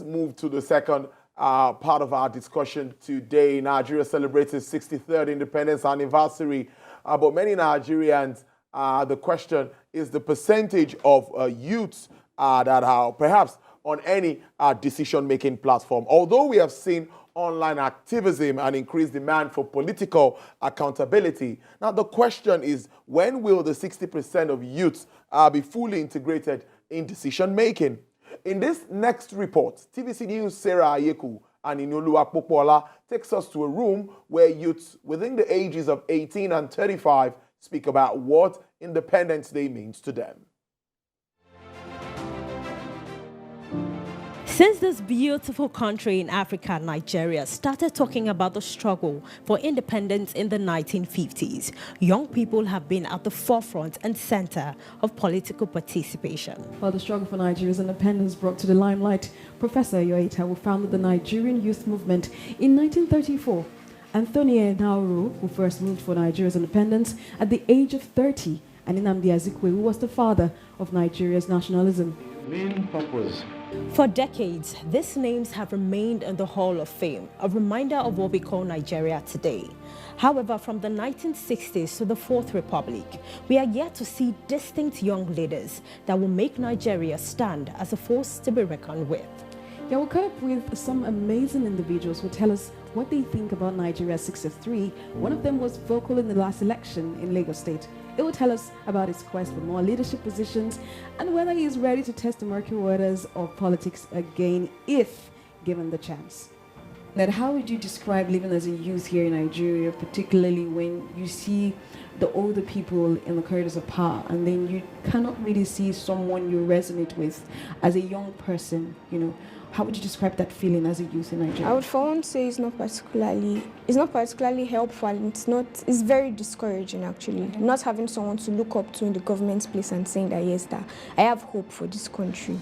Move to the second part of our discussion today. Nigeria celebrates its 63rd independence anniversary, but many Nigerians, the question is the percentage of youths that are perhaps on any decision-making platform. Although we have seen online activism and increased demand for political accountability, now the question is, when will the 60% of youths be fully integrated in decision-making? In this next report, TVC News' Sarah Ayeku and Inoluwa Popola takes us to a room where youths within the ages of 18 and 35 speak about what Independence Day means to them. Since this beautiful country in Africa, Nigeria, started talking about the struggle for independence in the 1950s, young people have been at the forefront and center of political participation. While the struggle for Nigeria's independence brought to the limelight Professor Yoita, who founded the Nigerian Youth Movement in 1934, Anthony Nauru, who first moved for Nigeria's independence at the age of 30, and Nnamdi Azikiwe, who was the father of Nigeria's nationalism. Main purpose. For decades, these names have remained in the Hall of Fame, a reminder of what we call Nigeria today. However, from the 1960s to the Fourth Republic, we are yet to see distinct young leaders that will make Nigeria stand as a force to be reckoned with. Yeah, we'll caught up with some amazing individuals who tell us what they think about Nigeria's 63. One of them was vocal in the last election in Lagos State. It will tell us about his quest for more leadership positions and whether he is ready to test the murky waters of politics again if given the chance. That how would you describe living as a youth here in Nigeria, particularly when you see the older people in the corridors of power and then you cannot really see someone you resonate with as a young person, you know? How would you describe that feeling as a youth in Nigeria? I would for one say it's not particularly helpful, and it's very discouraging actually. Okay. Not having someone to look up to in the government's place and saying that yes, that I have hope for this country.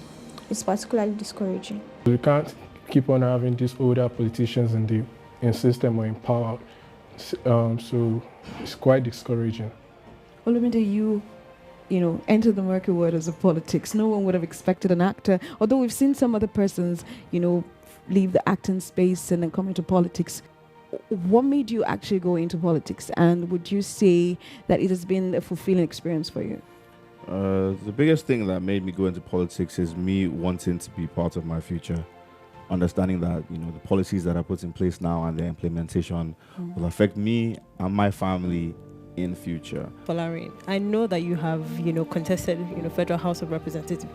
It's particularly discouraging. We can't keep on having these older politicians in system or in power. So it's quite discouraging. Olumide, you know, enter the murky waters of politics. No one would have expected an actor, although we've seen some other persons, you know, leave the acting space and then come into politics. What made you actually go into politics? And would you say that it has been a fulfilling experience for you? The biggest thing that made me go into politics is me wanting to be part of my future. Understanding that, you know, the policies that are put in place now and their implementation will affect me and my family in future. Folarin, I know that you have, you know, contested, you know, Federal House of Representatives.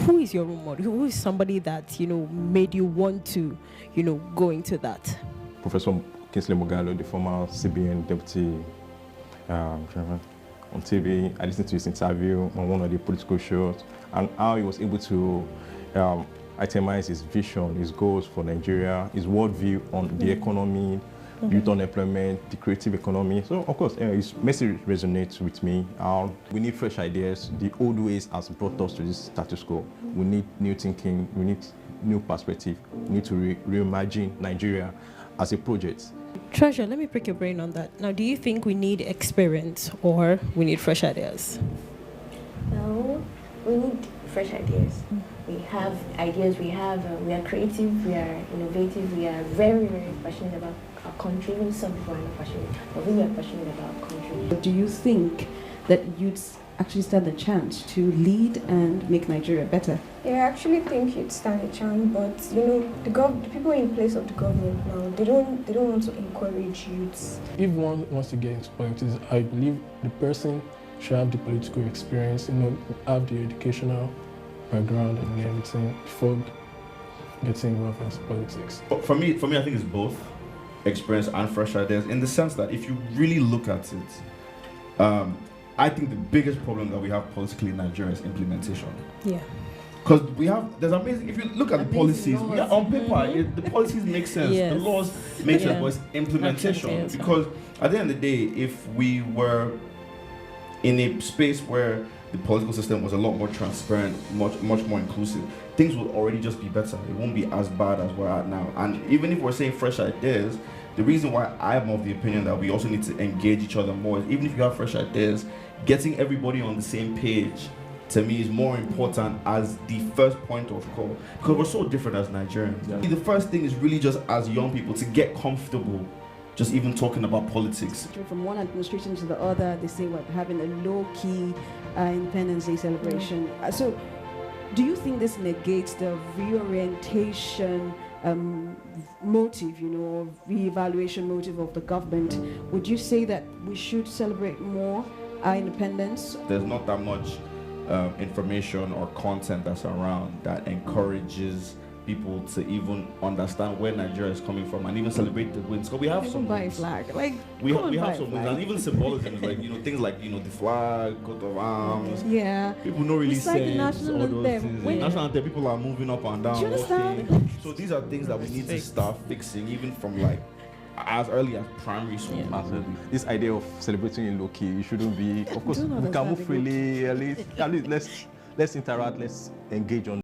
Who is your role model? Who is somebody that, you know, made you want to, you know, go into that? Professor Kingsley Mogalo, the former CBN deputy chairman, on TV. I listened to his interview on one of the political shows and how he was able to itemize his vision, his goals for Nigeria, his worldview on the economy, youth unemployment, the creative economy. So, of course, his message resonates with me. We need fresh ideas. The old ways has brought us to this status quo. We need new thinking. We need new perspective. We need to reimagine Nigeria as a project. Treasure, let me pick your brain on that. Now, do you think we need experience or we need fresh ideas? No, we need fresh ideas. We have ideas, we are creative, we are innovative, we are very, very passionate about our country. Even some people are not passionate, but we are passionate about our country. Do you think that youths actually stand a chance to lead and make Nigeria better? Yeah, I actually think you'd stand a chance, but you know, the people in place of the government now, they don't want to encourage youths. If one wants to get into politics, I believe the person should have the political experience, you know, have the educational background and everything before getting involved in politics. For me, I think it's both experience and fresh ideas, in the sense that if you really look at it, I think the biggest problem that we have politically in Nigeria is implementation. Yeah. Because there's amazing, if you look at the policies, on paper, the policies make sense, the laws make sense, but it's implementation. Because at the end of the day, if we were in a space where the political system was a lot more transparent, much more inclusive, things would already just be better. It won't be as bad as we're at now. And even if we're saying fresh ideas, the reason why I'm of the opinion that we also need to engage each other more is, even if you have fresh ideas, getting everybody on the same page to me is more important as the first point of call, because we're so different as Nigerians. Yeah. The first thing is really just as young people to get comfortable just even talking about politics. From one administration to the other, they say we're having a low-key Independence Day celebration. So do you think this negates the reorientation motive, or re-evaluation motive of the government? Would you say that we should celebrate more our independence? There's not that much information or content that's around that encourages people to even understand where Nigeria is coming from and even celebrate the wins. Because we have some buy a flag. We have some wins, and even symbolism, like things like the flag, coat of arms. Yeah. People don't really Recite the sense national all those anthem. things. National anthem, people are moving up and down. Do you understand? So these are things that we need to start fixing, even from like as early as primary school. Absolutely. This idea of celebrating in low key, it shouldn't be. Of course, we can move freely. At least let's interact. Let's engage on.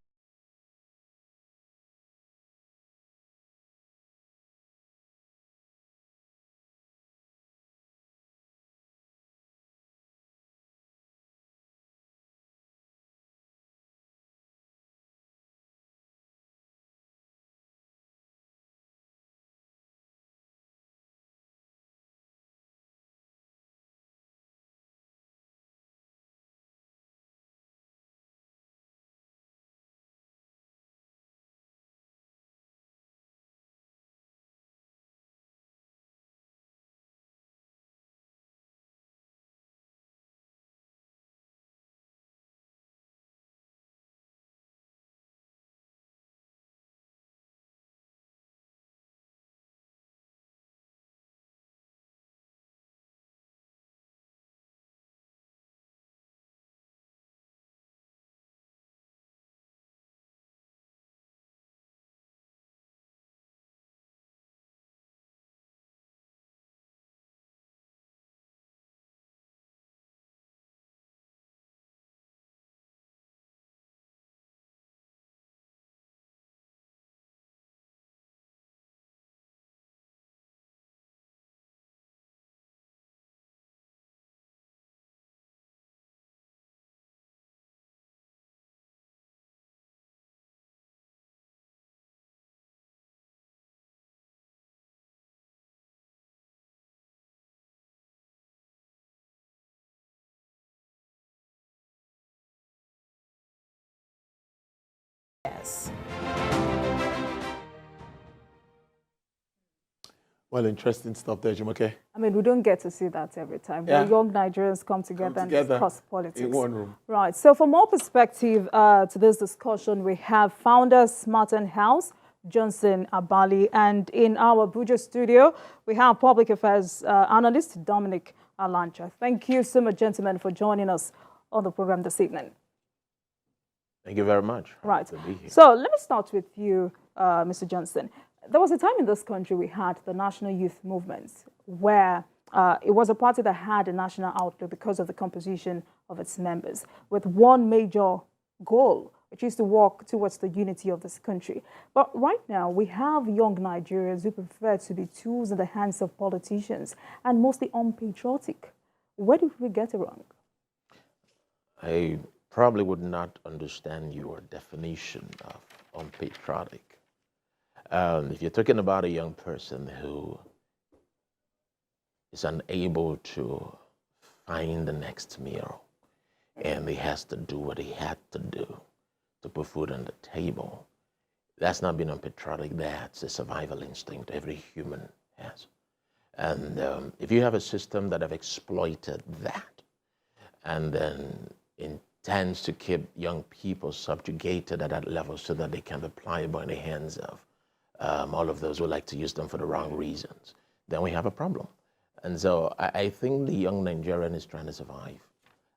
Yes. Well, interesting stuff there, Jumoke. I mean, we don't get to see that every time. Yeah. Where young Nigerians come together and discuss politics. In one room. Right. So for more perspective to this discussion, we have founder Smarten House, Johnson Abali, and in our Abuja studio, we have public affairs analyst Dominic Alancha. Thank you so much, gentlemen, for joining us on the program this evening. Thank you very much. Right. To be here. So let me start with you, Mr. Johnson. There was a time in this country we had the National Youth Movement, where it was a party that had a national outlook because of the composition of its members, with one major goal, which is to work towards the unity of this country. But right now, we have young Nigerians who prefer to be tools in the hands of politicians and mostly unpatriotic. Where did we get it wrong? I probably would not understand your definition of unpatriotic. If you're talking about a young person who is unable to find the next meal and he has to do what he had to do to put food on the table, that's not being unpatriotic. That's a survival instinct every human has. And if you have a system that have exploited that and then intends to keep young people subjugated at that level so that they can be pliable in the hands of all of those who like to use them for the wrong reasons, then we have a problem. And so I think the young Nigerian is trying to survive.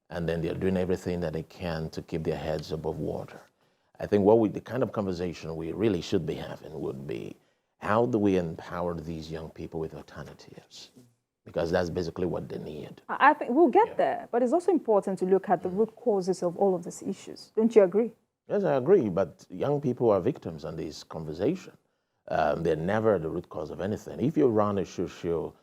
And then they're doing everything that they can to keep their heads above water. I think the kind of conversation we really should be having would be, how do we empower these young people with alternatives? Because that's basically what they need. I think we'll get there, but it's also important to look at the root causes of all of these issues. Don't you agree? Yes, I agree, but young people are victims in this conversation. They're never the root cause of anything. If you run a social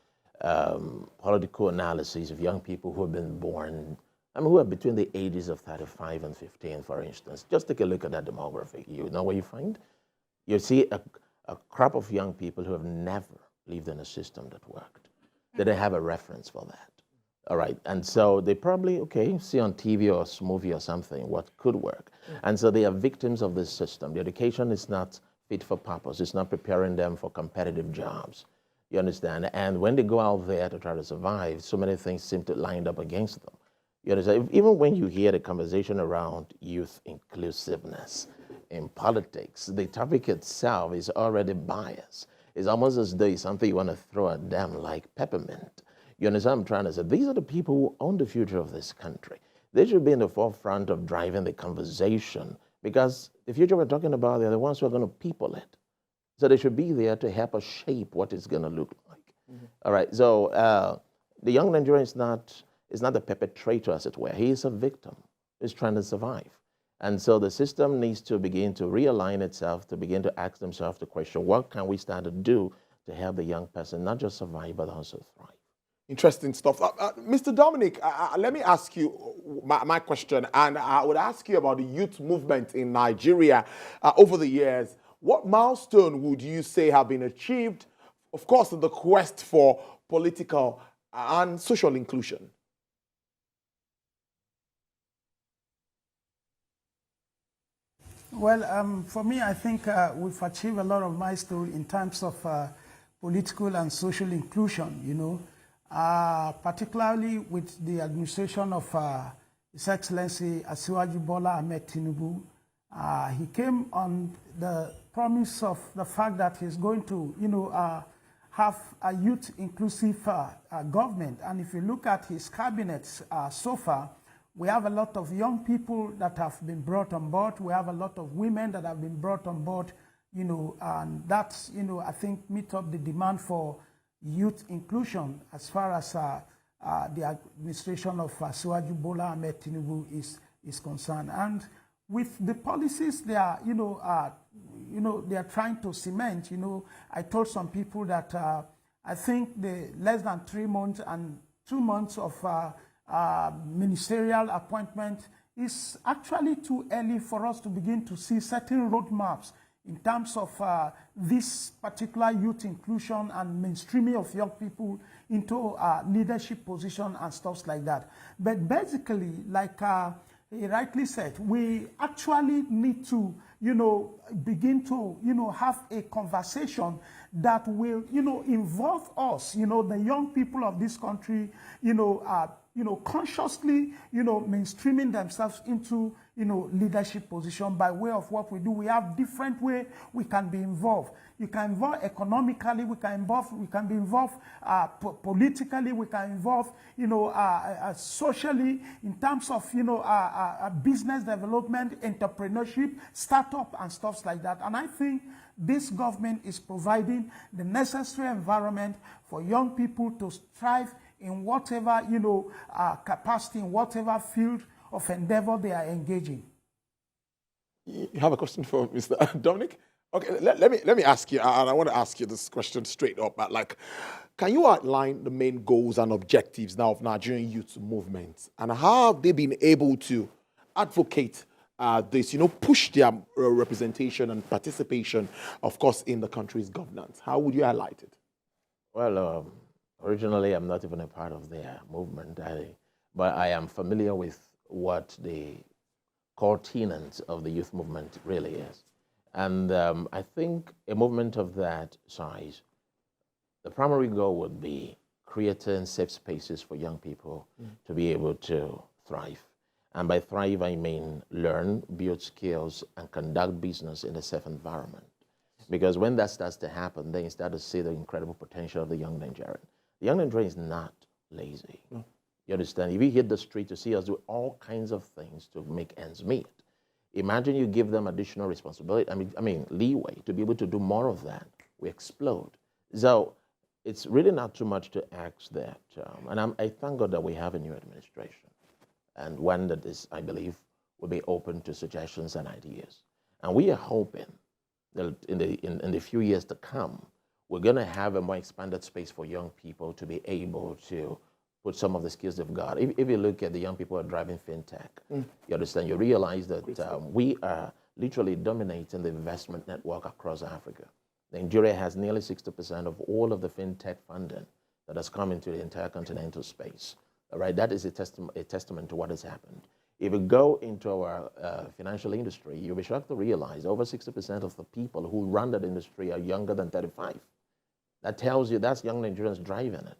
political analysis of young people who have been born I mean, who are between the ages of 35 and 15, for instance. Just take a look at that demography. You know what you find? You see a crop of young people who have never lived in a system that worked. They didn't have a reference for that. All right, and so they probably, okay, see on TV or a movie or something what could work. And so they are victims of this system. The education is not fit for purpose. It's not preparing them for competitive jobs. You understand? And when they go out there to try to survive, so many things seem to line up against them. You understand? Even when you hear the conversation around youth inclusiveness in politics, the topic itself is already biased. It's almost as though it's something you want to throw at them like peppermint. You understand what I'm trying to say? These are the people who own the future of this country. They should be in the forefront of driving the conversation, because the future we're talking about, they're the ones who are going to people it. So they should be there to help us shape what it's going to look like. All right, so the young Nigerian is not the perpetrator, as it were. He is a victim. He's trying to survive. And so the system needs to begin to realign itself, to begin to ask themselves the question, what can we start to do to help the young person not just survive, but also thrive? Interesting stuff. Mr. Dominic, let me ask you my question, and I would ask you about the youth movement in Nigeria over the years. What milestone would you say have been achieved, of course, in the quest for political and social inclusion? Well, for me, I think we've achieved a lot of milestones in terms of political and social inclusion, you know. Particularly with the administration of His Excellency Asiwaju Bola Ahmed Tinubu. He came on the promise of the fact that he's going to, you know, have a youth-inclusive government. And if you look at his cabinets so far, we have a lot of young people that have been brought on board. We have a lot of women that have been brought on board, you know, and that's, you know, I think meet up the demand for youth inclusion as far as the administration of Asiwaju Bola Ahmed Tinubu is concerned. And with the policies they are, you know, they are trying to cement, you know, I told some people that I think the less than 3 months and 2 months of ministerial appointment is actually too early for us to begin to see certain roadmaps in terms of this particular youth inclusion and mainstreaming of young people into leadership position and stuff like that. But basically, like he rightly said, we actually need to, you know, begin to, you know, have a conversation that will, you know, involve us, you know, the young people of this country, you know, consciously, you know, mainstreaming themselves into, you know, leadership position by way of what we do. We have different ways we can be involved. You can involve economically, we can be involved politically, we can involve, you know, socially in terms of, you know, business development, entrepreneurship, startup and stuff like that. And I think this government is providing the necessary environment for young people to strive in whatever, you know, capacity, in whatever field of endeavor they are engaging. You have a question for Mr. Dominic? Okay, let me ask you, and I want to ask you this question straight up. But like, can you outline the main goals and objectives now of Nigerian youth movements, and how have they been able to advocate this, you know, push their representation and participation, of course, in the country's governance? How would you highlight it? Well, originally, I'm not even a part of their movement, but I am familiar with what the core tenets of the youth movement really is. And I think a movement of that size, the primary goal would be creating safe spaces for young people to be able to thrive. And by thrive, I mean learn, build skills, and conduct business in a safe environment. Because when that starts to happen, then you start to see the incredible potential of the young Nigerian. The young Nigerian is not lazy. No. You understand? If you hit the street to see us do all kinds of things to make ends meet, imagine you give them additional responsibility, I mean leeway to be able to do more of that, we explode. So it's really not too much to ask that. And I thank God that we have a new administration, and one that is, I believe, will be open to suggestions and ideas. And we are hoping that in the few years to come, we're going to have a more expanded space for young people to be able to put some of the skills they've got. If you look at the young people who are driving fintech, you understand, you realize that we are literally dominating the investment network across Africa. Nigeria has nearly 60% of all of the fintech funding that has come into the entire continental space. All right, that is a testament to what has happened. If you go into our financial industry, you'll be shocked to realize over 60% of the people who run that industry are younger than 35. That tells you that's young Nigerians driving it.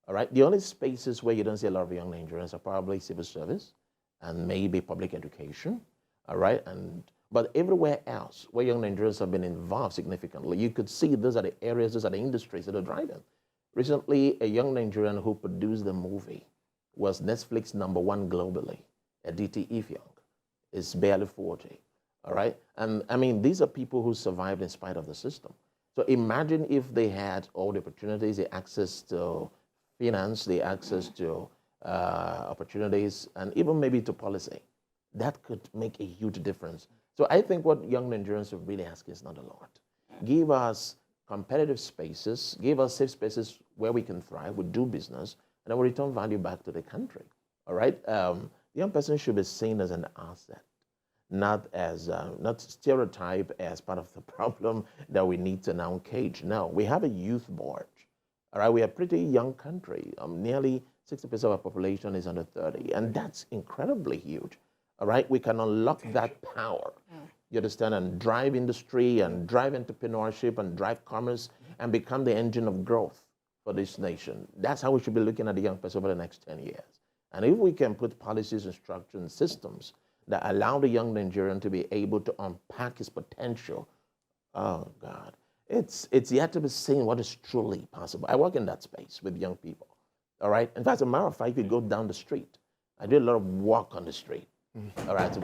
All right, the only spaces where you don't see a lot of young Nigerians are probably civil service and maybe public education. All right, but everywhere else where young Nigerians have been involved significantly, you could see those are the areas, those are the industries that are driving. Recently, a young Nigerian who produced the movie was Netflix #1 globally, Aditi Ifyong. Is barely 40, all right? And I mean, these are people who survived in spite of the system. So imagine if they had all the opportunities, the access to finance, the access to opportunities, and even maybe to policy. That could make a huge difference. So I think what young Nigerians are really asking is not a lot. Give us competitive spaces, give us safe spaces where we can thrive, we do business, and then we return value back to the country, all right? The young person should be seen as an asset, not as, not stereotyped as part of the problem that we need to now cage. No, we have a youth board, all right? We are a pretty young country. Nearly 60% of our population is under 30, and that's incredibly huge. All right, we can unlock that power, you understand, and drive industry and drive entrepreneurship and drive commerce and become the engine of growth for this nation. That's how we should be looking at the young person over the next 10 years. And if we can put policies and structures and systems that allow the young Nigerian to be able to unpack his potential, oh God, it's yet to be seen what is truly possible. I work in that space with young people, all right? In fact, as a matter of fact, if you go down the street, I do a lot of walk on the street. All right, so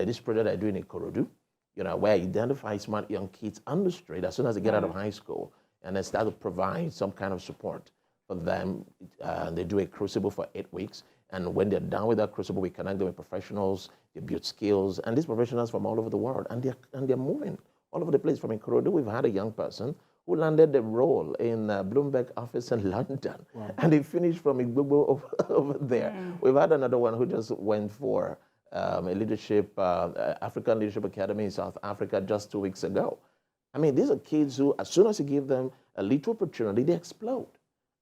this project I do in Ikorodu, you know, where I identify smart young kids on the street as soon as they get out of high school, and then start to provide some kind of support for them. They do a crucible for 8 weeks, and when they're done with that crucible, we connect them with professionals, they build skills, and these professionals from all over the world, and they're moving all over the place. From Ikorodu, we've had a young person who landed the role in Bloomberg office in London. Wow. And he finished from Igbobo over there. We've had another one who just went for a leadership, African Leadership Academy in South Africa just 2 weeks ago. I mean, these are kids who, as soon as you give them a little opportunity, they explode.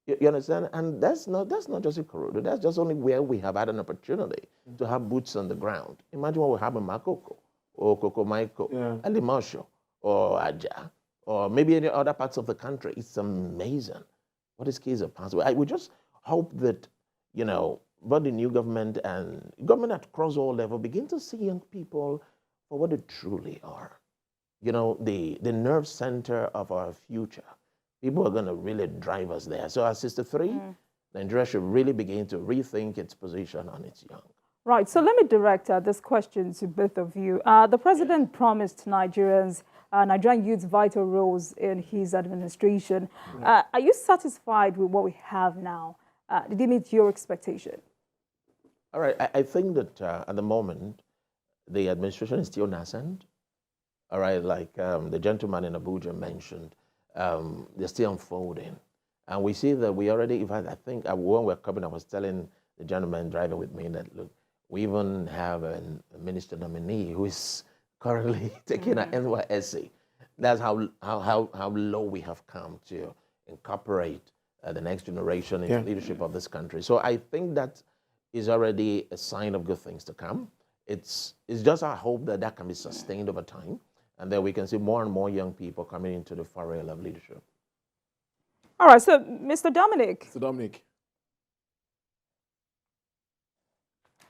You understand? And that's not just Ikorodu. That's just only where we have had an opportunity to have boots on the ground. Imagine what we have in Makoko, or Kokomaiko, Alimasho, or Aja, or maybe any other parts of the country. It's amazing what these kids are possible. I would just hope that, you know, both the new government and government at cross all level begin to see young people for what they truly are. You know, the nerve center of our future. People are going to really drive us there. So at 63, Nigeria should really begin to rethink its position on its young. Right. So let me direct this question to both of you. The president promised Nigerians Nigerian youth's vital roles in his administration. Are you satisfied with what we have now? Did it meet your expectation? All right. I think that at the moment, the administration is still nascent. All right. Like the gentleman in Abuja mentioned, they're still unfolding. And we see that we already, in fact, I think when we were coming, I was telling the gentleman driving with me that, look, we even have a minister nominee who is currently taking an NYSC. That's how low we have come to incorporate the next generation into leadership of this country. So I think that is already a sign of good things to come. It's just our hope that that can be sustained over time, and that we can see more and more young people coming into the foray of leadership. All right, so Mr. Dominic. Mr. Dominic.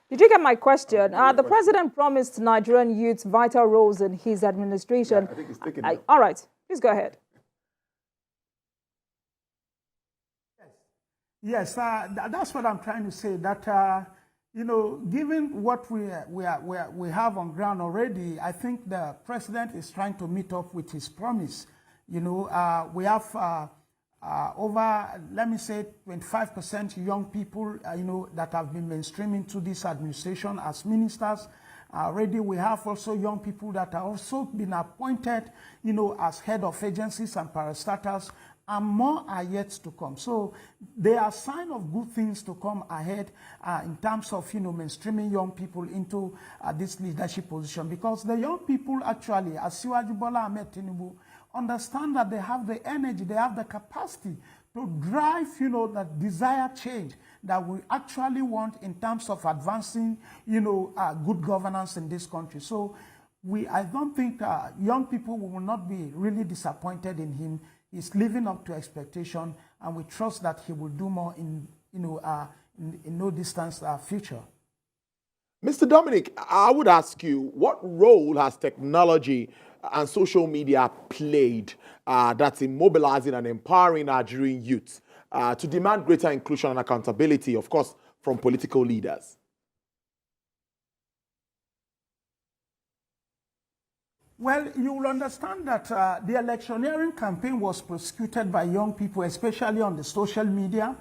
Did you get my question? The president promised Nigerian youths vital roles in his administration. Yeah, I think he's taking it. All right, please go ahead. Yes, that's what I'm trying to say. That you know, given what we have on ground already, I think the president is trying to meet up with his promise. You know, we have over, let me say, 25% young people, you know, that have been mainstreaming to this administration as ministers. Already we have also young people that are also been appointed, you know, as head of agencies and parastatals. and more are yet to come. So there are signs of good things to come ahead in terms of, mainstreaming young people into this leadership position, because the young people actually, as Asiwaju Bola Ahmed Tinubu, understand that they have the energy, they have the capacity to drive, that desired change that we actually want in terms of advancing, good governance in this country. So I don't think young people will not be really disappointed in him. He's living up to expectation, and we trust that he will do more in no distant future. Mr. Dominic, I would ask you, what role has technology and social media played that's in mobilizing and empowering Nigerian youth to demand greater inclusion and accountability, of course, from political leaders? Well, you will understand that the electioneering campaign was prosecuted by young people, especially on the social media.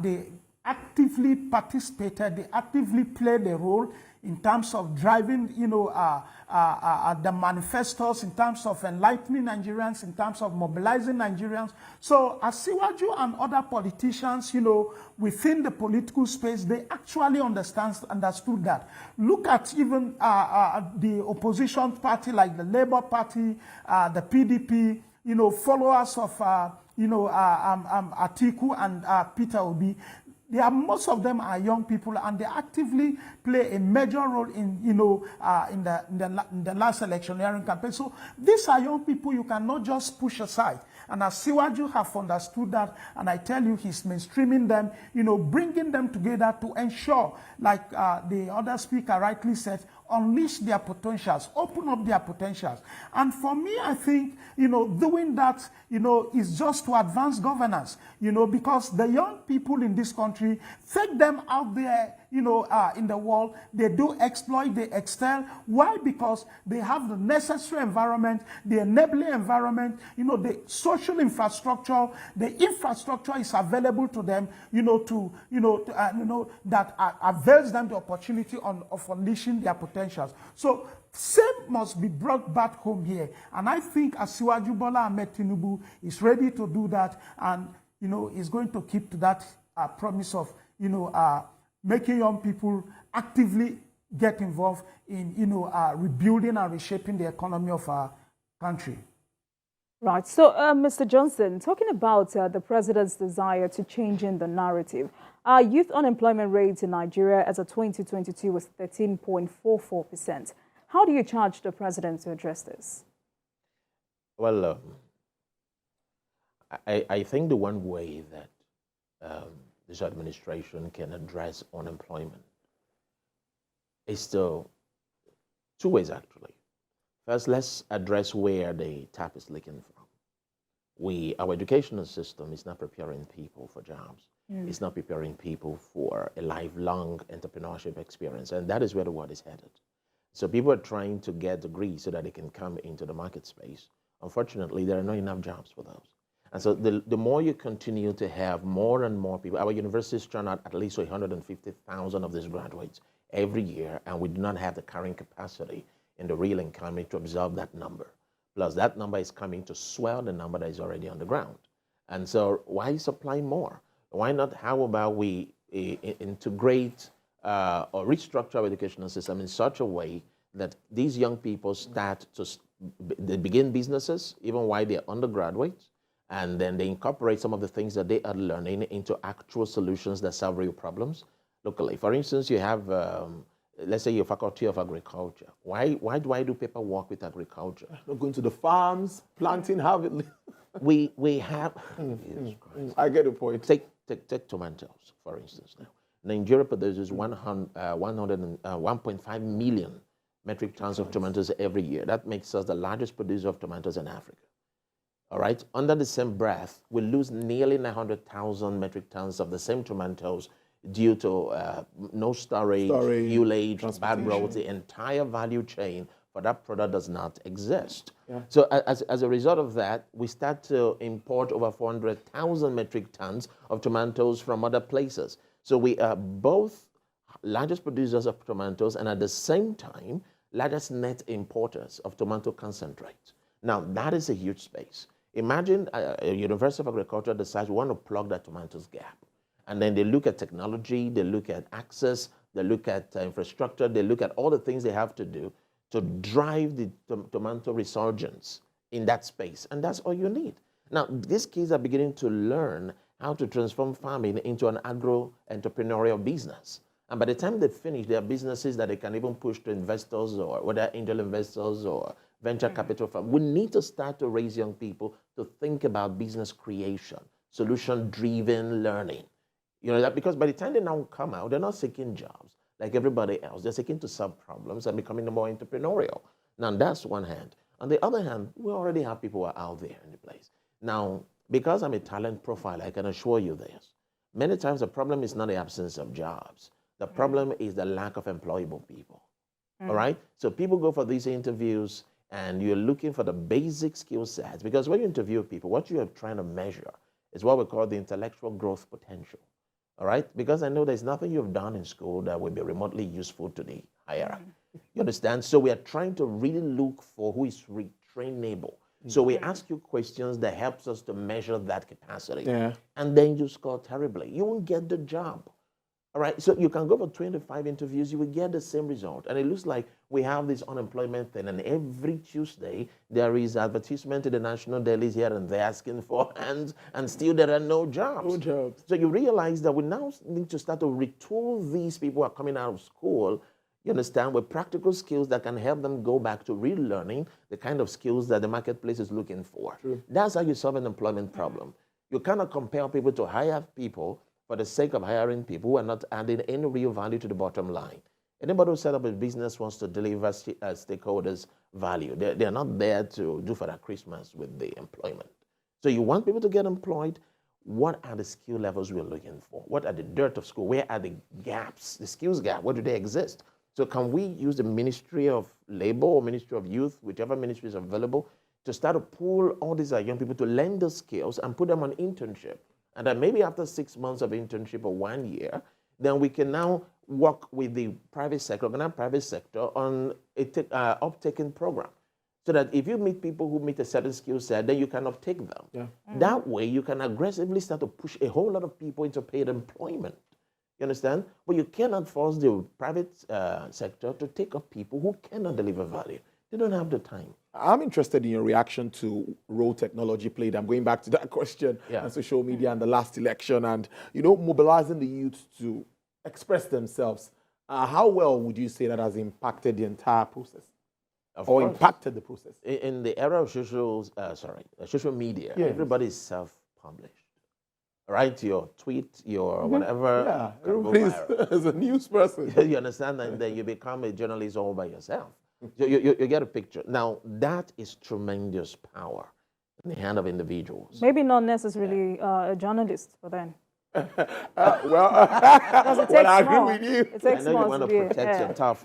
They actively participated, they actively played a role in terms of driving, the manifestos, in terms of enlightening Nigerians, in terms of mobilizing Nigerians. So Asiwaju and other politicians, within the political space, they actually understood that. Look at even the opposition party like the Labour Party, the PDP, followers of, Atiku and Peter Obi. Most of them are young people, and they actively play a major role in, in the last electioneering campaign. So these are young people you cannot just push aside. And as Asiwaju have understood that, and I tell you, he's mainstreaming them, bringing them together to ensure, like the other speaker rightly said, unleash their potentials, open up their potentials. And for me, I think, doing that, is just to advance governance, because the young people in this country, take them out there, in the world, they do exploit, they excel. Why? Because they have the necessary environment, the enabling environment, the social infrastructure, the infrastructure is available to them, that avails them the opportunity of unleashing their potentials. So same must be brought back home here. And I think Asiwaju Bola Ahmed Tinubu is ready to do that, and, is going to keep to that promise of, making young people actively get involved in, rebuilding and reshaping the economy of our country. Right. So, Mr. Johnson, talking about the president's desire to change in the narrative, youth unemployment rate in Nigeria as of 2022 was 13.44%. How do you charge the president to address this? Well, I think the one way that this administration can address unemployment is two ways, actually. First, let's address where the tap is leaking from. Our educational system is not preparing people for jobs. It's not preparing people for a lifelong entrepreneurship experience, and that is where the world is headed. So people are trying to get degrees so that they can come into the market space. Unfortunately, there are not enough jobs for those. And so the more you continue to have more and more people, our universities turn out at least 150,000 of these graduates every year, and we do not have the carrying capacity in the real economy to absorb that number. Plus, that number is coming to swell the number that is already on the ground. And so why supply more? Why not? How about we integrate or restructure our educational system in such a way that these young people they begin businesses even while they're undergraduates, and then they incorporate some of the things that they are learning into actual solutions that solve real problems locally. For instance, you have, let's say, your faculty of agriculture. Why do I do paperwork with agriculture? Not going to the farms, planting, having. We have. I get the point. Take tomatoes, for instance. Now, Nigeria produces 1.5 million metric tons of tomatoes every year. That makes us the largest producer of tomatoes in Africa. All right. Under the same breath, we lose nearly 900,000 metric tons of the same tomatoes due to no storage, fuel age, bad roads. The entire value chain for that product does not exist. Yeah. So as a result of that, we start to import over 400,000 metric tons of tomatoes from other places. So we are both largest producers of tomatoes and at the same time, largest net importers of tomato concentrate. Now, that is a huge space. Imagine a University of Agriculture decides we want to plug that tomatoes gap. And then they look at technology, they look at access, they look at infrastructure, they look at all the things they have to do to drive the tomato resurgence in that space. And that's all you need. Now, these kids are beginning to learn how to transform farming into an agro-entrepreneurial business. And by the time they finish, there are businesses that they can even push to investors, or whether angel investors or venture capital firm. We need to start to raise young people to think about business creation, solution-driven learning. You know, that because by the time they now come out, they're not seeking jobs like everybody else. They're seeking to solve problems and becoming more entrepreneurial. Now, that's one hand. On the other hand, we already have people who are out there in the place. Now, because I'm a talent profile, I can assure you this. Many times the problem is not the absence of jobs. The problem is the lack of employable people. All right? So people go for these interviews and you're looking for the basic skill sets, because when you interview people, what you are trying to measure is what we call the intellectual growth potential. All right? Because I know there's nothing you've done in school that will be remotely useful to the hirer. You understand? So we are trying to really look for who is retrainable. So we ask you questions that helps us to measure that capacity. And then you score terribly. You won't get the job. All right, so you can go for 25 interviews, you will get the same result. And it looks like we have this unemployment thing, and every Tuesday there is advertisement in the national dailies here and there asking for hands, and still there are no jobs. No jobs. So you realize that we now need to start to retool these people who are coming out of school, you understand, with practical skills that can help them go back to real learning, the kind of skills that the marketplace is looking for. True. That's how you solve an employment problem. You cannot compel people to hire people for the sake of hiring people who are not adding any real value to the bottom line. Anybody who set up a business wants to deliver stakeholders value. They're not there to do for that Christmas with the employment. So you want people to get employed. What are the skill levels we're looking for? What are the dirt of school? Where are the gaps, the skills gap? Where do they exist? So can we use the Ministry of Labor or Ministry of Youth, whichever ministry is available, to start to pull all these young people to learn the skills and put them on internship? And then maybe after 6 months of internship or 1 year, then we can now work with the private sector, on a uptaking program. So that if you meet people who meet a certain skill set, then you can uptake them. That way, you can aggressively start to push a whole lot of people into paid employment. You understand? But you cannot force the private sector to take up people who cannot deliver value. They don't have the time. I'm interested in your reaction to role technology played. I'm going back to that question on social media and the last election and, you know, mobilizing the youth to express themselves. How well would you say that has impacted the entire process? Or impacted the process? In the era of social media, everybody is self-published. Right? Your tweet, your whatever. Everybody's as a news person. You understand? And then you become a journalist all by yourself. You get a picture. Now, that is tremendous power in the hand of individuals. Maybe not necessarily a journalist, but then. I agree with you. It takes I know you want to protect your tough,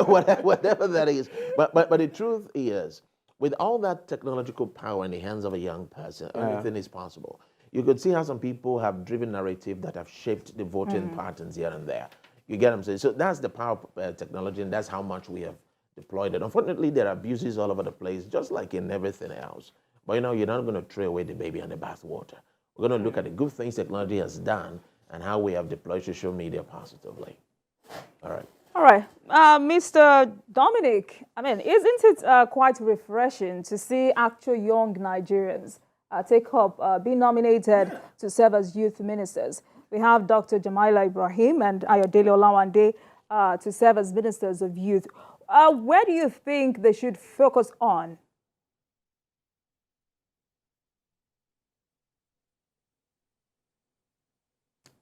whatever that is. But the truth is, with all that technological power in the hands of a young person, anything is possible. You could see how some people have driven narrative that have shaped the voting patterns here and there. You get what I'm saying? So that's the power of technology, and that's how much we have deployed it. Unfortunately, there are abuses all over the place, just like in everything else. But you know, you're not going to throw away the baby and the bathwater. We're going to look at the good things technology has done and how we have deployed social media positively. All right. All right. Mr. Dominic, I mean, isn't it quite refreshing to see actual young Nigerians take up, be nominated to serve as youth ministers? We have Dr. Jamila Ibrahim and Ayodele Olawande to serve as ministers of youth. Where do you think they should focus on?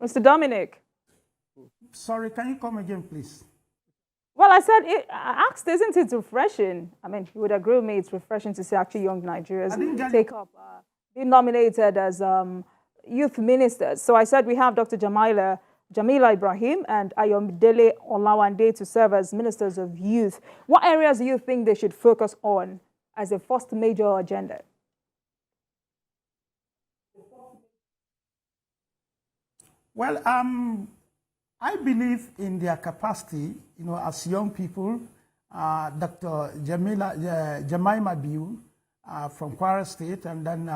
Mr. Dominic. Sorry, can you come again, please? Well, I said, I asked, isn't it refreshing? I mean, you would agree with me, it's refreshing to see actually young Nigerians take up, be nominated as youth ministers. So I said we have Dr. Jamila Ibrahim and Ayodele Olawande to serve as ministers of youth. What areas do you think they should focus on as a first major agenda? Well, I believe in their capacity, you know, as young people. Dr. Jemima Biu from Kwara State, and then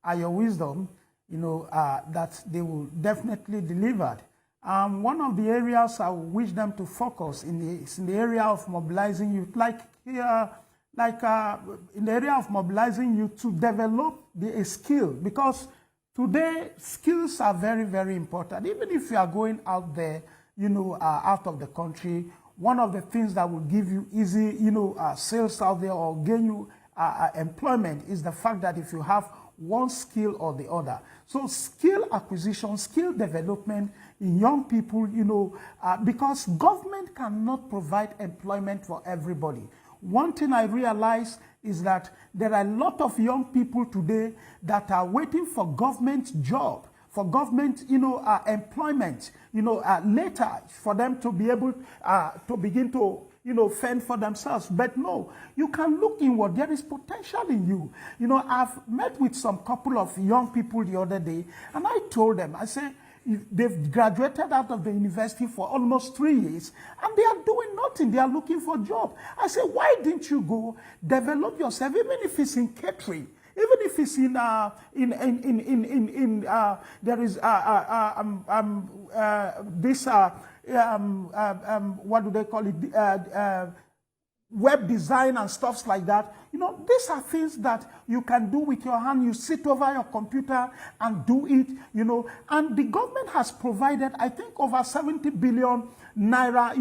Ayo Wisdom, that they will definitely deliver. One of the areas I wish them to focus is in the area of mobilizing youth, in the area of mobilizing youth to develop a skill, because today skills are very, very important. Even if you are going out there, out of the country, one of the things that will give you easy, sales out there or gain you employment is the fact that if you have one skill or the other. So skill acquisition, skill development in young people, because government cannot provide employment for everybody. One thing I realize is that there are a lot of young people today that are waiting for government job, for government, employment, later for them to be able to begin to, fend for themselves. But no, you can look inward. There is potential in you. I've met with some couple of young people the other day, and I told them, I said, they've graduated out of the university for almost 3 years, and they are doing nothing. They are looking for a job. I said, why didn't you go develop yourself, even if it's in catering? Even if it's there is this what do they call it? Web design and stuff like that. These are things that you can do with your hand. You sit over your computer and do it, And the government has provided, I think, over 70 billion naira,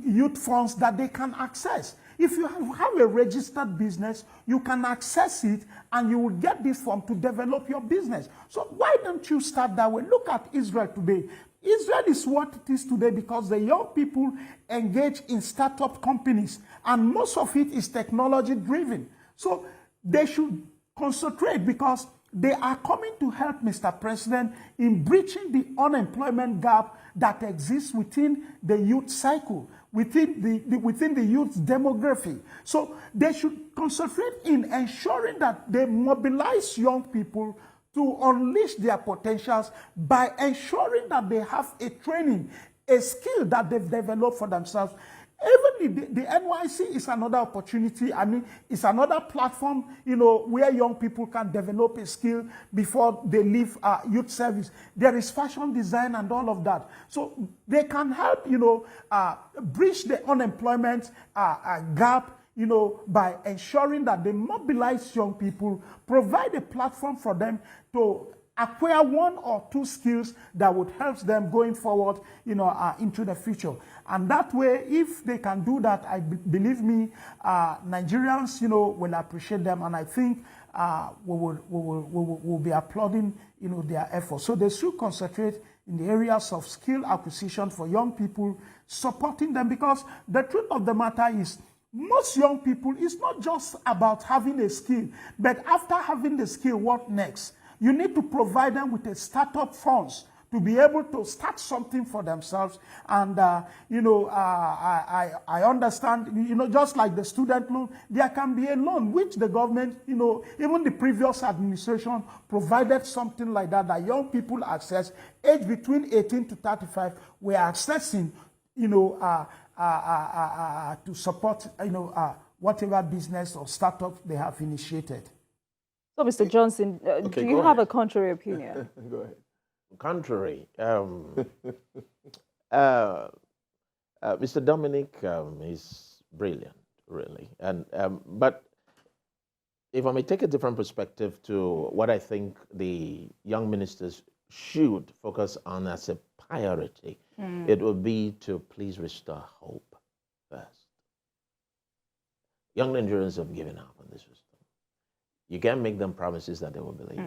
youth funds that they can access. If you have a registered business, you can access it and you will get this fund to develop your business. So why don't you start that way? Look at Israel today. Israel is what it is today because the young people engage in startup companies, and most of it is technology driven. So they should concentrate because they are coming to help Mr. President in breaching the unemployment gap that exists within the youth cycle, within the youth demography. So they should concentrate in ensuring that they mobilize young people to unleash their potentials by ensuring that they have a training, a skill that they've developed for themselves. Even the NYC is another opportunity. I mean, it's another platform, where young people can develop a skill before they leave youth service. There is fashion design and all of that. So they can help, bridge the unemployment gap, by ensuring that they mobilize young people, provide a platform for them to acquire one or two skills that would help them going forward, into the future. And that way, if they can do that, believe me, Nigerians, will appreciate them, and I think we will be applauding, their efforts. So they should concentrate in the areas of skill acquisition for young people, supporting them, because the truth of the matter is, most young people, it's not just about having a skill, but after having the skill, what next? You need to provide them with a startup funds to be able to start something for themselves. And, I understand, just like the student loan, there can be a loan which the government, even the previous administration provided something like that young people access, age between 18 to 35, we're accessing, to support, whatever business or startup they have initiated. So, Mr. Johnson, okay, do you have a contrary opinion? Go ahead. Contrary. Mr. Dominic is brilliant, really. And but if I may take a different perspective to what I think the young ministers should focus on as a priority, it would be to please restore hope first. Young Nigerians have given up on this system. You can't make them promises that they will believe.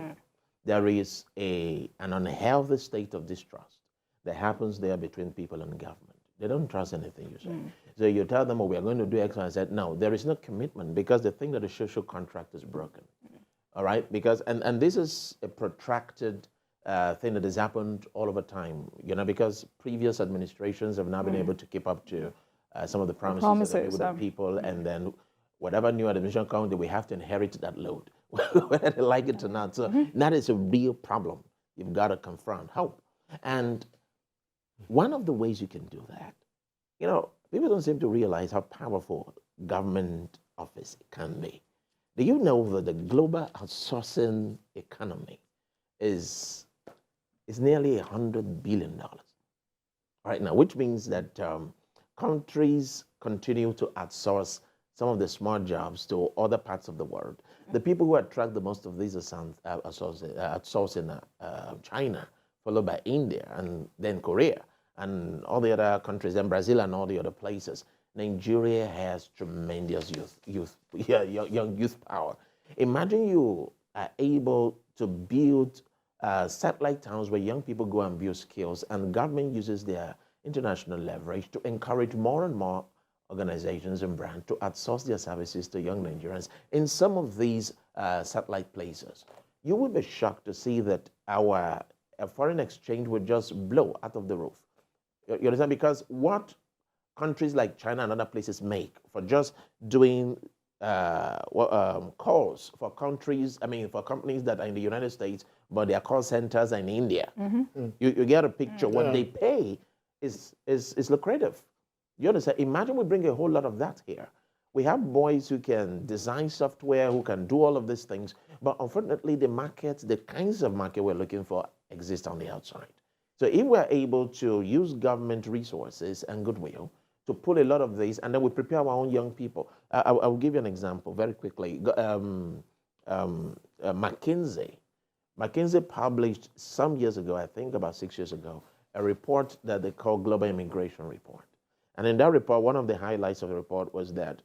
There is an unhealthy state of distrust that happens there between people and government. They don't trust anything you say. So you tell them, we are going to do X, Y, and Z. No, there is no commitment because they think that the social contract is broken. All right? Because, and this is a protracted thing that has happened all over time, because previous administrations have not been able to keep up to some of the promises that they made with the people, and then whatever new administration comes, we have to inherit that load, whether they like it or not. So that is a real problem. You've got to confront hope. And one of the ways you can do that, people don't seem to realize how powerful government office can be. Do you know that the global outsourcing economy is nearly $100 billion right now, which means that countries continue to outsource some of the smart jobs to other parts of the world. The people who attract the most of these outsourcing China, followed by India, and then Korea, and all the other countries, and Brazil and all the other places. Nigeria has tremendous young youth power. Imagine you are able to build satellite towns where young people go and build skills, and the government uses their international leverage to encourage more and more organizations and brands to outsource their services to young Nigerians in some of these satellite places. You would be shocked to see that our foreign exchange would just blow out of the roof. You understand? Because what countries like China and other places make for just doing calls for countries, for companies that are in the United States, but their call centers are in India. You get a picture. What they pay is lucrative. You understand? Imagine we bring a whole lot of that here. We have boys who can design software, who can do all of these things, but unfortunately the markets, the kinds of market we're looking for exist on the outside. So if we're able to use government resources and goodwill to pull a lot of these, and then we prepare our own young people. I'll give you an example very quickly. McKinsey published some years ago, I think about 6 years ago, a report that they call Global Immigration Report. And in that report, one of the highlights of the report was that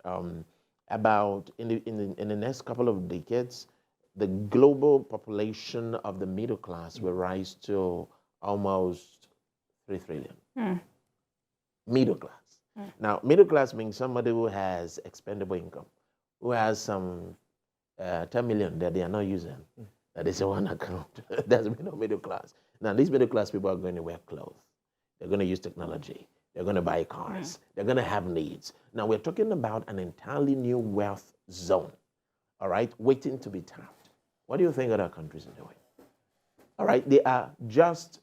about in the next couple of decades, the global population of the middle class will rise to almost 3 trillion. Middle class. Now, middle class means somebody who has expendable income, who has some 10 million that they are not using. That is one account. That's middle class. Now, these middle class people are going to wear clothes. They're going to use technology. They're going to buy cars. They're going to have needs. Now, we're talking about an entirely new wealth zone, all right, waiting to be tapped. What do you think other countries are doing? All right, they are just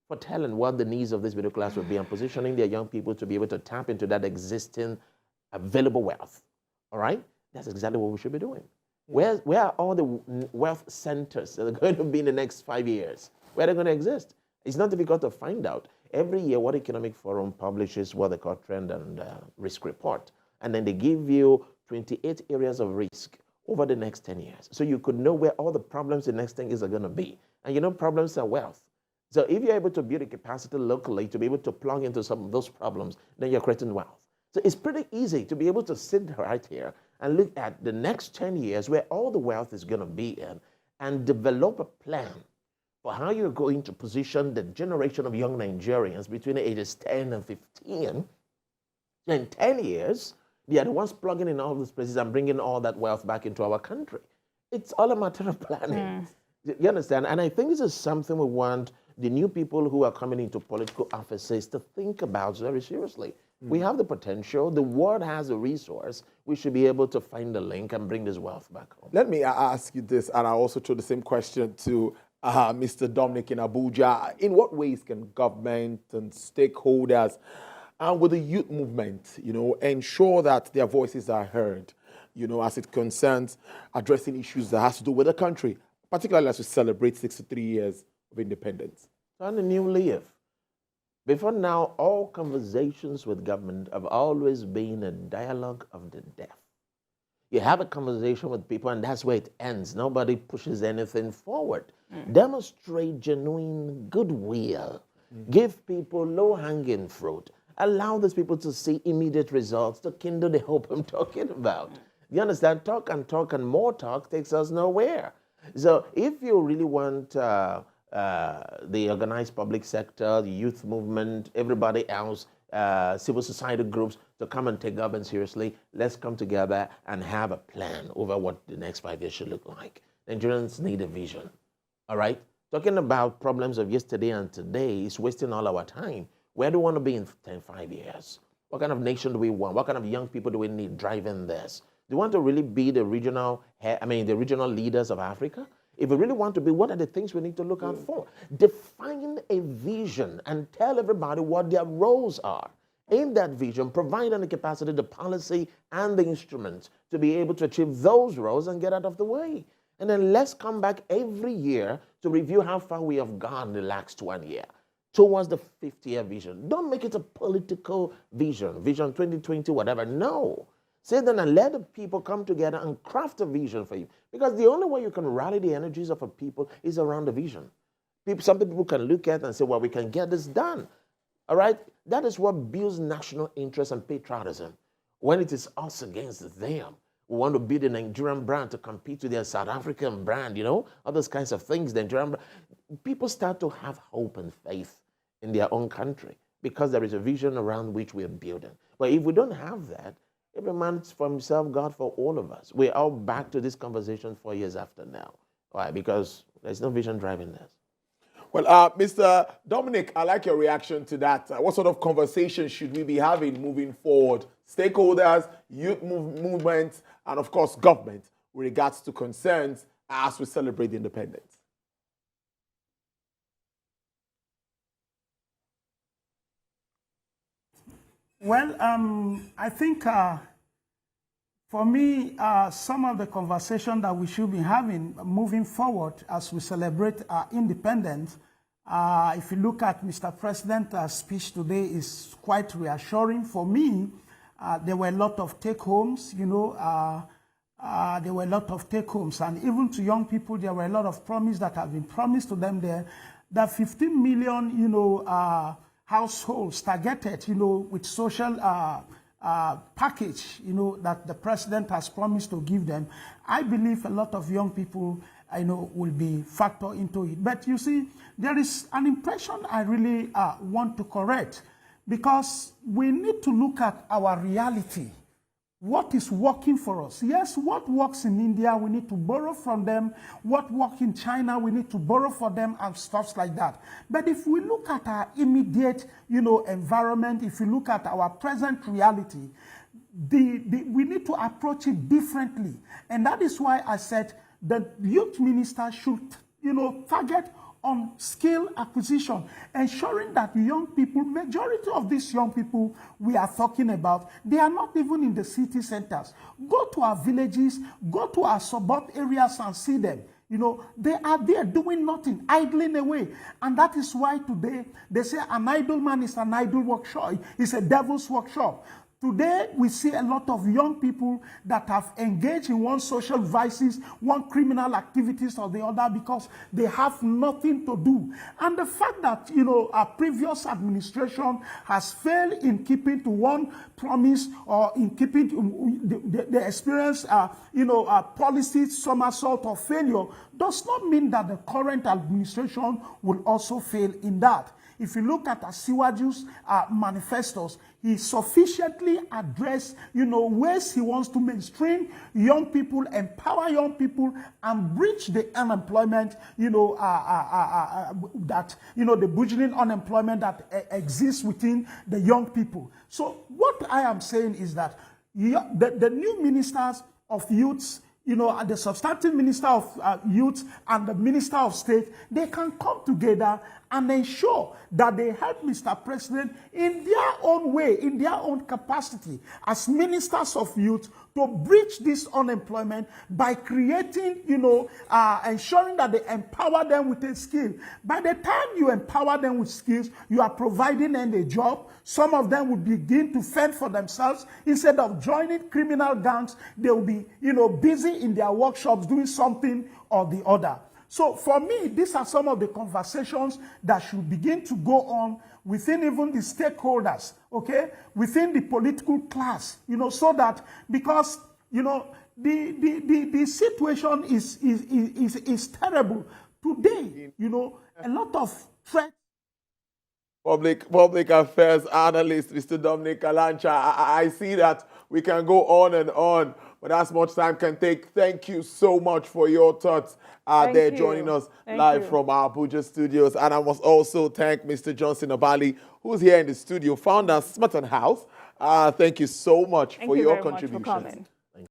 foretelling what the needs of this middle class will be and positioning their young people to be able to tap into that existing available wealth, all right? That's exactly what we should be doing. Where are all the wealth centers that are going to be in the next 5 years? Where are they going to exist? It's not difficult to find out. Every year, World Economic Forum publishes what they call Trend and Risk Report. And then they give you 28 areas of risk over the next 10 years. So you could know where all the problems the next thing is going to be. And you know problems are wealth. So if you're able to build a capacity locally to be able to plug into some of those problems, then you're creating wealth. So it's pretty easy to be able to sit right here and look at the next 10 years where all the wealth is going to be in and develop a plan for how you're going to position the generation of young Nigerians between the ages 10 and 15. In 10 years, they are the ones plugging in all these places and bringing all that wealth back into our country. It's all a matter of planning. You understand? And I think this is something we want the new people who are coming into political offices to think about very seriously. We have the potential. The world has a resource. We should be able to find the link and bring this wealth back home. Let me ask you this, and I also throw the same question to Mr. Dominic in Abuja. In what ways can government and stakeholders with the youth movement, ensure that their voices are heard, as it concerns addressing issues that has to do with the country, particularly as we celebrate 63 years of independence? On a new leaf. Before now, all conversations with government have always been a dialogue of the deaf. You have a conversation with people and that's where it ends. Nobody pushes anything forward. Demonstrate genuine goodwill. Give people low-hanging fruit. Allow these people to see immediate results to kindle the hope I'm talking about. You understand? Talk and more talk takes us nowhere. So if you really want the organized public sector, the youth movement, everybody else, civil society groups to come and take government seriously, let's come together and have a plan over what the next 5 years should look like. Nigerians need a vision, all right? Talking about problems of yesterday and today is wasting all our time. Where do we want to be in 5 years? What kind of nation do we want? What kind of young people do we need driving this? Do you want to really be the regional leaders of Africa? If we really want to be, what are the things we need to look out for? Define a vision and tell everybody what their roles are. in that vision, provide them the capacity, the policy, and the instruments to be able to achieve those roles and get out of the way. And then let's come back every year to review how far we have gone in the last 1 year towards the 50-year vision. Don't make it a political vision, vision 2020, whatever. No. Sit down and let the people come together and craft a vision for you. Because the only way you can rally the energies of a people is around the vision. Some people can look at and say, well, we can get this done. All right? That is what builds national interest and patriotism. When it is us against them, we want to build a Nigerian brand to compete with their South African brand, you know, all those kinds of things. The Nigerian brand. People start to have hope and faith in their own country because there is a vision around which we are building. But if we don't have that, every man for himself, God for all of us. We're all back to this conversation 4 years after now. Why? Because there's no vision driving this. Well, Mr. Dominic, I like your reaction to that. What sort of conversation should we be having moving forward? Stakeholders, youth movements, and of course, government with regards to concerns as we celebrate independence. Well, I think for me, some of the conversation that we should be having moving forward as we celebrate our independence, if you look at Mr. President's speech today, is quite reassuring. For me, there were a lot of take-homes, you know, there were a lot of take-homes. And even to young people, there were a lot of promises that have been promised to them there. That 15 million, you know, households targeted, you know, with social package, you know, that the president has promised to give them. I believe a lot of young people, I know, will be factored into it. But you see, there is an impression I really want to correct, because we need to look at our reality. What is working for us? Yes, what works in India, we need to borrow from them. What works in China, we need to borrow from them and stuff like that. But if we look at our immediate, you know, environment, if you look at our present reality, we need to approach it differently. And that is why I said the youth minister should, you know, target on skill acquisition, ensuring that young people, majority of these young people we are talking about, they are not even in the city centers. Go to our villages, go to our suburb areas and see them. You know, they are there doing nothing, idling away. And that is why today they say an idle man is an idle workshop. It's a devil's workshop. Today, we see a lot of young people that have engaged in one social vices, one criminal activities or the other, because they have nothing to do. And the fact that, you know, our previous administration has failed in keeping to one promise, or in keeping to the experience, you know, policy somersault of failure, does not mean that the current administration will also fail in that. If you look at Asiwaju's manifestos, he sufficiently addressed, you know, ways he wants to mainstream young people, empower young people, and bridge the unemployment, you know, that, you know, the burgeoning unemployment that exists within the young people. So what I am saying is that the new ministers of youths, you know, the substantive minister of youth and the minister of state, they can come together and ensure that they help Mr. President in their own way, in their own capacity as ministers of youth, to bridge this unemployment by creating, you know, ensuring that they empower them with a skill. By the time you empower them with skills, you are providing them a job. Some of them will begin to fend for themselves. Instead of joining criminal gangs, they will be, you know, busy in their workshops doing something or the other. So for me, these are some of the conversations that should begin to go on within even the stakeholders, okay, within the political class, you know, so that, because, you know, the situation is terrible. Today, you know, a lot of threats. Public affairs analyst, Mr. Dominic Kalancha. I see that we can go on and on, but as much time can take. Thank you so much for your thoughts there joining us live from our Abuja studios. And I must also thank Mr. Johnson Obali, who's here in the studio, founder of Smart House. Thank you so much for your contributions.